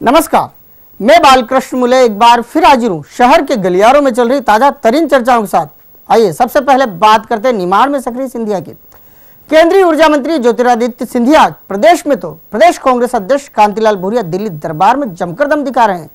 नमस्कार, मैं बालकृष्ण मुले एक बार फिर हाजिर हूँ शहर के गलियारों में चल रही ताजा तरीन चर्चाओं के साथ। आइए सबसे पहले बात करते हैं निमाड़ में सक्रिय सिंधिया की। केंद्रीय ऊर्जा मंत्री ज्योतिरादित्य सिंधिया प्रदेश में तो प्रदेश कांग्रेस अध्यक्ष कांतिलाल भूरिया दिल्ली दरबार में जमकर दम दिखा रहे हैं।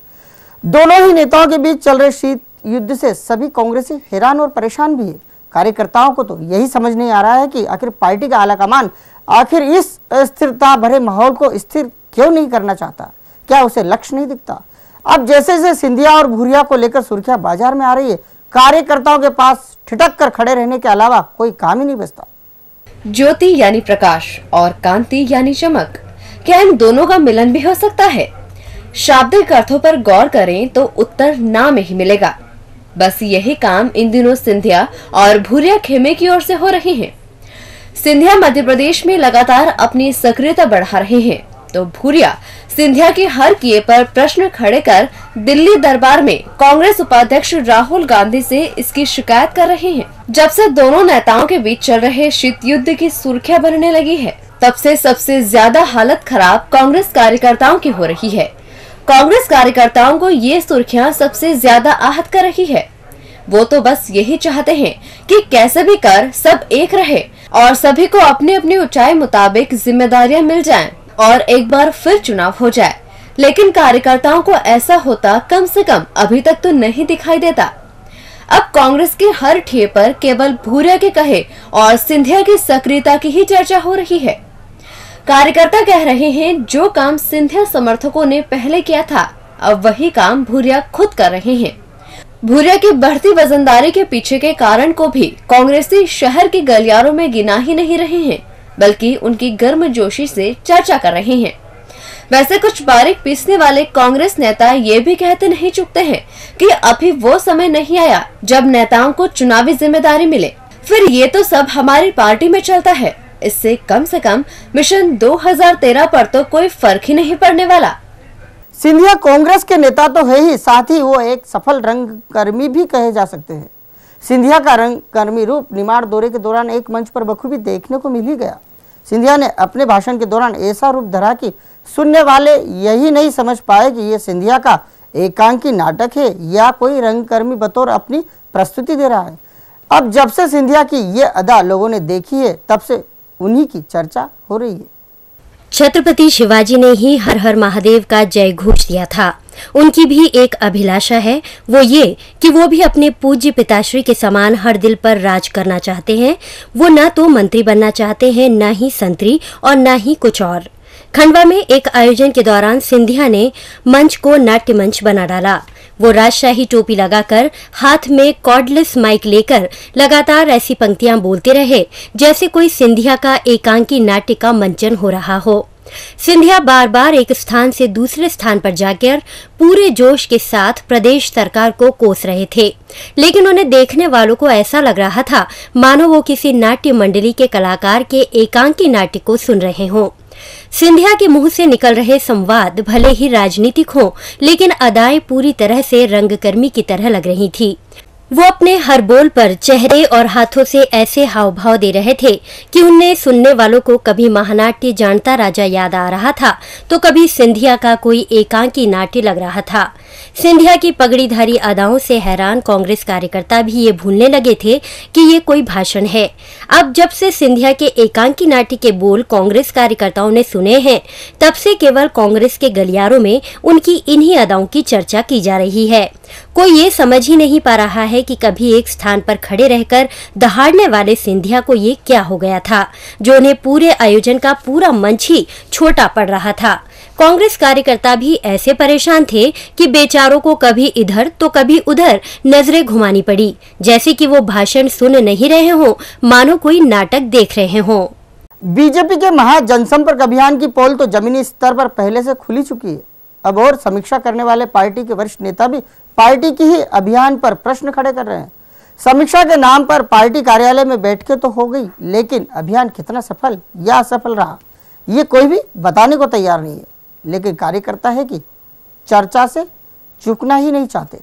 दोनों ही नेताओं के बीच चल रहे शीत युद्ध से सभी कांग्रेसी हैरान और परेशान भी है। कार्यकर्ताओं को तो यही समझ नहीं आ रहा है कि आखिर पार्टी का आलाकमान आखिर इस अस्थिरता भरे माहौल को स्थिर क्यों नहीं करना चाहता। क्या उसे लक्ष्य नहीं दिखता? अब जैसे जैसे सिंधिया और भूरिया को लेकर सुर्खियां बाजार में आ रही है, कार्यकर्ताओं के पास ठिठक कर खड़े रहने के अलावा कोई काम ही नहीं बचता। ज्योति यानी प्रकाश और कांति यानी चमक, क्या इन दोनों का मिलन भी हो सकता है? शाब्दिक अर्थों पर गौर करें तो उत्तर ना में ही मिलेगा। बस यही काम इन दिनों सिंधिया और भूरिया खेमे की ओर से हो रहे हैं। सिंधिया मध्य प्रदेश में लगातार अपनी सक्रियता बढ़ा रहे हैं, तो भूरिया सिंधिया के हर किए पर प्रश्न खड़े कर दिल्ली दरबार में कांग्रेस उपाध्यक्ष राहुल गांधी से इसकी शिकायत कर रहे हैं। जब से दोनों नेताओं के बीच चल रहे शीत युद्ध की सुर्खियां बनने लगी है, तब से सबसे ज्यादा हालत खराब कांग्रेस कार्यकर्ताओं की हो रही है। कांग्रेस कार्यकर्ताओं को ये सुर्खियां सबसे ज्यादा आहत कर रही है। वो तो बस यही चाहते हैं कि कैसे भी कर सब एक रहे और सभी को अपनी अपनी ऊंचाई मुताबिक जिम्मेदारियां मिल जाएं और एक बार फिर चुनाव हो जाए। लेकिन कार्यकर्ताओं को ऐसा होता कम से कम अभी तक तो नहीं दिखाई देता। अब कांग्रेस के हर ठिए पर केवल भूरिया के कहे और सिंधिया की सक्रियता की ही चर्चा हो रही है। कार्यकर्ता कह रहे हैं जो काम सिंधिया समर्थकों ने पहले किया था, अब वही काम भूरिया खुद कर रहे हैं। भूरिया की बढ़ती वजनदारी के पीछे के कारण को भी कांग्रेसी शहर के गलियारों में गिना ही नहीं रहे हैं, बल्कि उनकी गर्मजोशी से चर्चा कर रहे हैं। वैसे कुछ बारीक पीसने वाले कांग्रेस नेता ये भी कहते नहीं चुकते हैं कि अभी वो समय नहीं आया जब नेताओं को चुनावी जिम्मेदारी मिले। फिर ये तो सब हमारी पार्टी में चलता है, इससे कम से कम मिशन 2013 पर तो कोई फर्क ही नहीं पड़ने वाला। सिंधिया कांग्रेस के नेता तो है ही, साथ ही वो एक सफल रंगकर्मी भी कहे जा सकते हैं। सिंधिया का रंगकर्मी रूप निमाड़ दौरे के दौरान एक मंच पर बखूबी देखने को मिल ही गया। सिंधिया ने अपने भाषण के दौरान ऐसा रूप धरा कि सुनने वाले यही नहीं समझ पाए कि ये सिंधिया का एकांकी नाटक है या कोई रंगकर्मी बतौर अपनी प्रस्तुति दे रहा है। अब जब से सिंधिया की ये अदा लोगों ने देखी है, तब से उन्हीं की चर्चा हो रही है। छत्रपति शिवाजी ने ही हर हर महादेव का जय घोष दिया था। उनकी भी एक अभिलाषा है, वो ये कि वो भी अपने पूज्य पिताश्री के समान हर दिल पर राज करना चाहते हैं। वो न तो मंत्री बनना चाहते हैं, न ही संतरी और न ही कुछ और। खंडवा में एक आयोजन के दौरान सिंधिया ने मंच को नाट्य मंच बना डाला। वो राजशाही टोपी लगाकर हाथ में कॉर्डलेस माइक लेकर लगातार ऐसी पंक्तियां बोलते रहे जैसे कोई सिंधिया का एकांकी नाट्य का मंचन हो रहा हो। सिंधिया बार बार एक स्थान से दूसरे स्थान पर जाकर पूरे जोश के साथ प्रदेश सरकार को कोस रहे थे, लेकिन उन्हें देखने वालों को ऐसा लग रहा था मानो वो किसी नाट्य मंडली के कलाकार के एकांकी नाट्य को सुन रहे हों। सिंधिया के मुंह से निकल रहे संवाद भले ही राजनीतिक हों, लेकिन अदाएं पूरी तरह से रंगकर्मी की तरह लग रही थी। वो अपने हर बोल पर चेहरे और हाथों से ऐसे हाव भाव दे रहे थे कि उन्हें सुनने वालों को कभी महानाट्य जानता राजा याद आ रहा था, तो कभी सिंधिया का कोई एकांकी नाट्य लग रहा था। सिंधिया की पगड़ीधारी अदाओं से हैरान कांग्रेस कार्यकर्ता भी ये भूलने लगे थे कि ये कोई भाषण है। अब जब से सिंधिया के एकांकी नाट्य के बोल कांग्रेस कार्यकर्ताओं ने सुने हैं, तब से केवल कांग्रेस के गलियारों में उनकी इन्हीं अदाओं की चर्चा की जा रही है। कोई ये समझ ही नहीं पा रहा है कि कभी एक स्थान पर खड़े रहकर दहाड़ने वाले सिंधिया को ये क्या हो गया था, जो उन्हें पूरे आयोजन का पूरा मंच ही छोटा पड़ रहा था। कांग्रेस कार्यकर्ता भी ऐसे परेशान थे कि बेचारों को कभी इधर तो कभी उधर नजरें घुमानी पड़ी, जैसे कि वो भाषण सुन नहीं रहे हों, मानो कोई नाटक देख रहे हों। बीजेपी के महा जनसंपर्क अभियान की पोल तो जमीनी स्तर पर पहले से खुली चुकी है। अब और समीक्षा करने वाले पार्टी के वरिष्ठ नेता भी पार्टी की ही अभियान पर प्रश्न खड़े कर रहे हैं। समीक्षा के नाम पर पार्टी कार्यालय में बैठकें तो हो गई, लेकिन अभियान कितना सफल या असफल रहा, ये कोई भी बताने को तैयार नहीं है। लेकिन कार्यकर्ता है कि चर्चा से चूकना ही नहीं चाहते।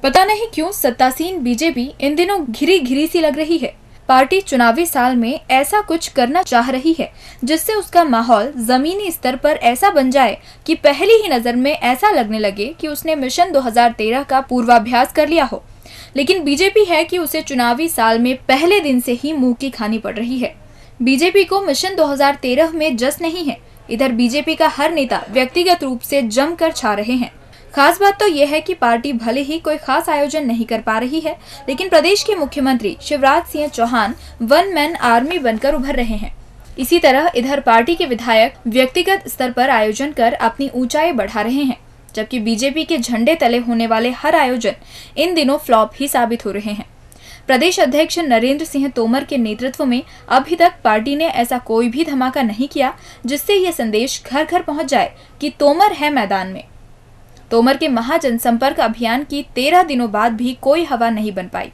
पता नहीं क्यों सत्तासीन बीजेपी इन दिनों घिरी घिरी सी लग रही है। पार्टी चुनावी साल में ऐसा कुछ करना चाह रही है जिससे उसका माहौल जमीनी स्तर पर ऐसा बन जाए कि पहली ही नजर में ऐसा लगने लगे कि उसने मिशन 2013 का पूर्वाभ्यास कर लिया हो। लेकिन बीजेपी है कि उसे चुनावी साल में पहले दिन से ही मुंह की खानी पड़ रही है। बीजेपी को मिशन 2013 में जस नहीं है। इधर बीजेपी का हर नेता व्यक्तिगत रूप से जमकर छा रहे हैं। खास बात तो यह है कि पार्टी भले ही कोई खास आयोजन नहीं कर पा रही है, लेकिन प्रदेश के मुख्यमंत्री Shivraj Singh Chouhan one man army बनकर उभर रहे हैं। इसी तरह इधर पार्टी के विधायक व्यक्तिगत स्तर पर आयोजन कर अपनी ऊंचाई बढ़ा रहे हैं, जबकि बीजेपी के झंडे तले होने वाले हर आयोजन इन दिनों फ्लॉप ही साबित हो रहे हैं। प्रदेश अध्यक्ष नरेंद्र सिंह तोमर के नेतृत्व में अभी तक पार्टी ने ऐसा कोई भी धमाका नहीं किया जिससे ये संदेश घर घर पहुंच जाए कि तोमर है मैदान में। तोमर के महाजनसंपर्क अभियान की 13 दिनों बाद भी कोई हवा नहीं बन पाई।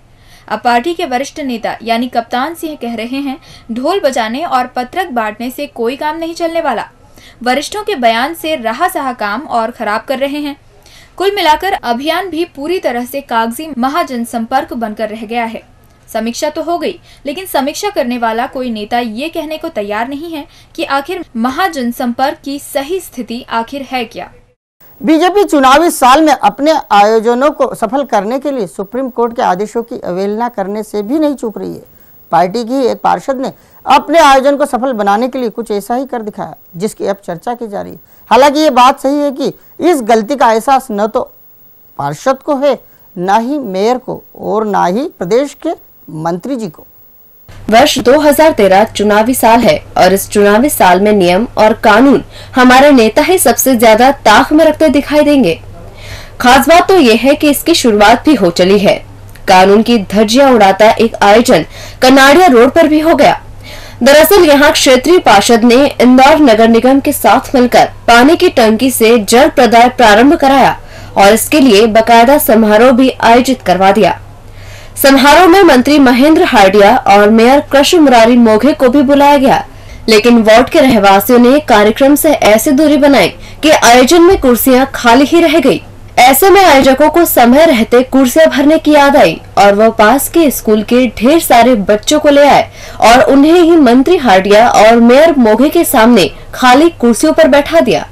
अब पार्टी के वरिष्ठ नेता यानी कप्तान सिंह कह रहे हैं, ढोल बजाने और पत्रक बांटने से कोई काम नहीं चलने वाला। वरिष्ठों के बयान से रहा सहा काम और खराब कर रहे हैं। कुल मिलाकर अभियान भी पूरी तरह से कागजी महाजनसंपर्क बनकर रह गया है। समीक्षा तो हो गई, लेकिन समीक्षा करने वाला कोई नेता ये कहने को तैयार नहीं है कि आखिर महाजनसंपर्क की सही स्थिति आखिर है क्या। बीजेपी चुनावी साल में अपने आयोजनों को सफल करने के लिए सुप्रीम कोर्ट के आदेशों की अवहेलना करने से भी नहीं चूक रही है। पार्टी की एक पार्षद ने अपने आयोजन को सफल बनाने के लिए कुछ ऐसा ही कर दिखाया, जिसकी अब चर्चा की जा रही है। हालांकि ये बात सही है कि इस गलती का एहसास न तो पार्षद को है, न ही मेयर को और न ही प्रदेश के मंत्री जी को। वर्ष 2013 चुनावी साल है और इस चुनावी साल में नियम और कानून हमारे नेता ही सबसे ज्यादा ताक में रखते दिखाई देंगे। खास बात तो यह है कि इसकी शुरुआत भी हो चली है। कानून की धज्जियां उड़ाता एक आयोजन कनाड़िया रोड पर भी हो गया। दरअसल यहाँ क्षेत्रीय पार्षद ने इंदौर नगर निगम के साथ मिलकर पानी की टंकी से जल प्रदाय प्रारंभ कराया और इसके लिए बकायदा समारोह भी आयोजित करवा दिया। समारोह में मंत्री महेंद्र हार्डिया और मेयर कृष्ण मुरारी मोघे को भी बुलाया गया, लेकिन वार्ड के रहवासियों ने कार्यक्रम से ऐसी दूरी बनाई कि आयोजन में कुर्सियां खाली ही रह गई। ऐसे में आयोजकों को समय रहते कुर्सियां भरने की याद आई और वह पास के स्कूल के ढेर सारे बच्चों को ले आए और उन्हें ही मंत्री हार्डिया और मेयर मोघे के सामने खाली कुर्सियों पर बैठा दिया।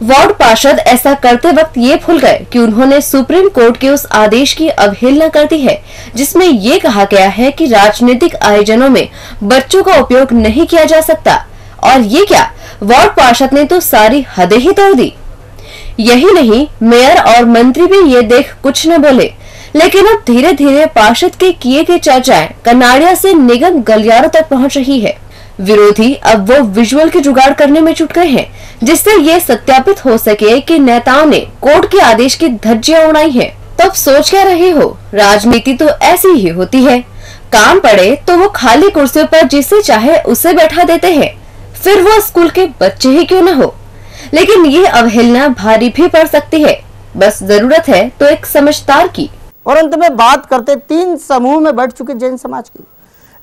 वार्ड पार्षद ऐसा करते वक्त ये भूल गए कि उन्होंने सुप्रीम कोर्ट के उस आदेश की अवहेलना कर दी है, जिसमें ये कहा गया है कि राजनीतिक आयोजनों में बच्चों का उपयोग नहीं किया जा सकता। और ये क्या, वार्ड पार्षद ने तो सारी हदें ही तोड़ दी। यही नहीं, मेयर और मंत्री भी ये देख कुछ न बोले, लेकिन अब धीरे धीरे पार्षद के किए गए चर्चाएं कनाड़िया से निगम गलियारों तक पहुंच रही है। विरोधी अब वो विजुअल के जुगाड़ करने में जुट गए हैं, जिससे ये सत्यापित हो सके कि नेताओं ने कोर्ट के आदेश की धज्जियां उड़ाई हैं। तो अब सोच क्या रहे हो, राजनीति तो ऐसी ही होती है। काम पड़े तो वो खाली कुर्सियों पर जिसे चाहे उसे बैठा देते हैं, फिर वो स्कूल के बच्चे ही क्यों न हो। लेकिन ये अवहेलना भारी भी पड़ सकती है, बस जरूरत है तो एक समझदार की। और अंत में बात करते 3 समूह में बढ़ चुके जैन समाज की।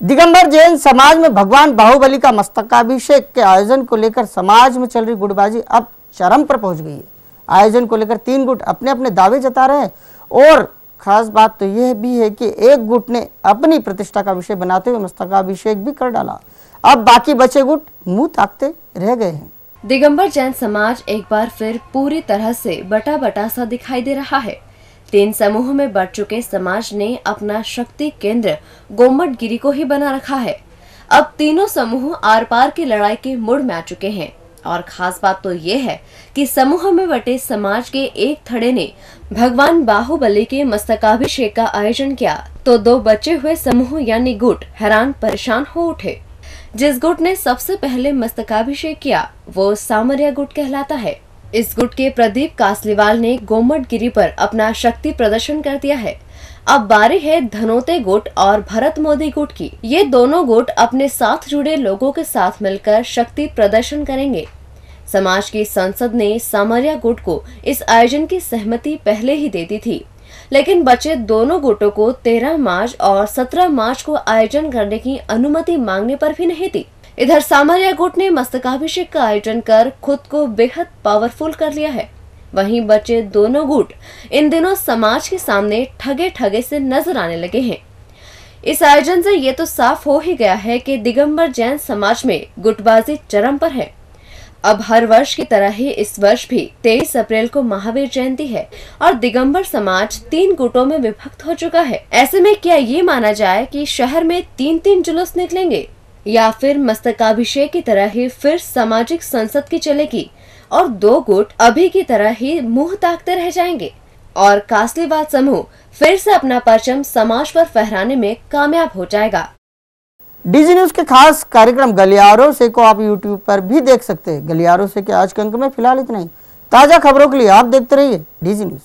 दिगंबर जैन समाज में भगवान बाहुबली का मस्तकाभिषेक के आयोजन को लेकर समाज में चल रही गुटबाजी अब चरम पर पहुंच गई है। आयोजन को लेकर 3 गुट अपने अपने दावे जता रहे हैं और खास बात तो यह भी है कि एक गुट ने अपनी प्रतिष्ठा का विषय बनाते हुए मस्तकाभिषेक भी कर डाला। अब बाकी बचे गुट मुंह ताकते रह गए हैं। दिगंबर जैन समाज एक बार फिर पूरी तरह से बटा बटा सा दिखाई दे रहा है। 3 समूह में बढ़ चुके समाज ने अपना शक्ति केंद्र गोमट गिरी को ही बना रखा है। अब तीनों समूह आर पार की लड़ाई के मुड़ में आ चुके हैं और खास बात तो ये है कि समूह में बटे समाज के एक थड़े ने भगवान बाहुबली के मस्तकाभिषेक का आयोजन किया तो 2 बचे हुए समूह यानी गुट हैरान परेशान हो उठे। जिस गुट ने सबसे पहले मस्तकाभिषेक किया वो सामरिया गुट कहलाता है। इस गुट के प्रदीप कासलीवाल ने गोमट गिरी पर अपना शक्ति प्रदर्शन कर दिया है। अब बारी है धनोते गुट और भरत मोदी गुट की। ये दोनों गुट अपने साथ जुड़े लोगों के साथ मिलकर शक्ति प्रदर्शन करेंगे। समाज की संसद ने सामरिया गुट को इस आयोजन की सहमति पहले ही दे दी थी, लेकिन बचे दोनों गुटों को 13 मार्च और 17 मार्च को आयोजन करने की अनुमति मांगने पर भी नहीं थी। इधर सामरिया गुट ने मस्तकाभिषेक का आयोजन कर खुद को बेहद पावरफुल कर लिया है। वहीं बचे दोनों गुट इन दिनों समाज के सामने ठगे ठगे से नजर आने लगे हैं। इस आयोजन से ये तो साफ हो ही गया है कि दिगंबर जैन समाज में गुटबाजी चरम पर है। अब हर वर्ष की तरह ही इस वर्ष भी 23 अप्रैल को महावीर जयंती है और दिगंबर समाज 3 गुटों में विभक्त हो चुका है। ऐसे में क्या ये माना जाए कि शहर में 3-3 जुलूस निकलेंगे या फिर मस्तकाभिषेक की तरह ही फिर सामाजिक संसद की चलेगी और 2 गुट अभी की तरह ही मुंह ताकते रह जाएंगे और कासलीवाल समूह फिर से अपना परचम समाज पर फहराने में कामयाब हो जाएगा। डीजी न्यूज के खास कार्यक्रम गलियारों से को आप यूट्यूब पर भी देख सकते हैं। गलियारों से के आज के अंक में फिलहाल इतना ही। ताजा खबरों के लिए आप देखते रहिए डीजी न्यूज।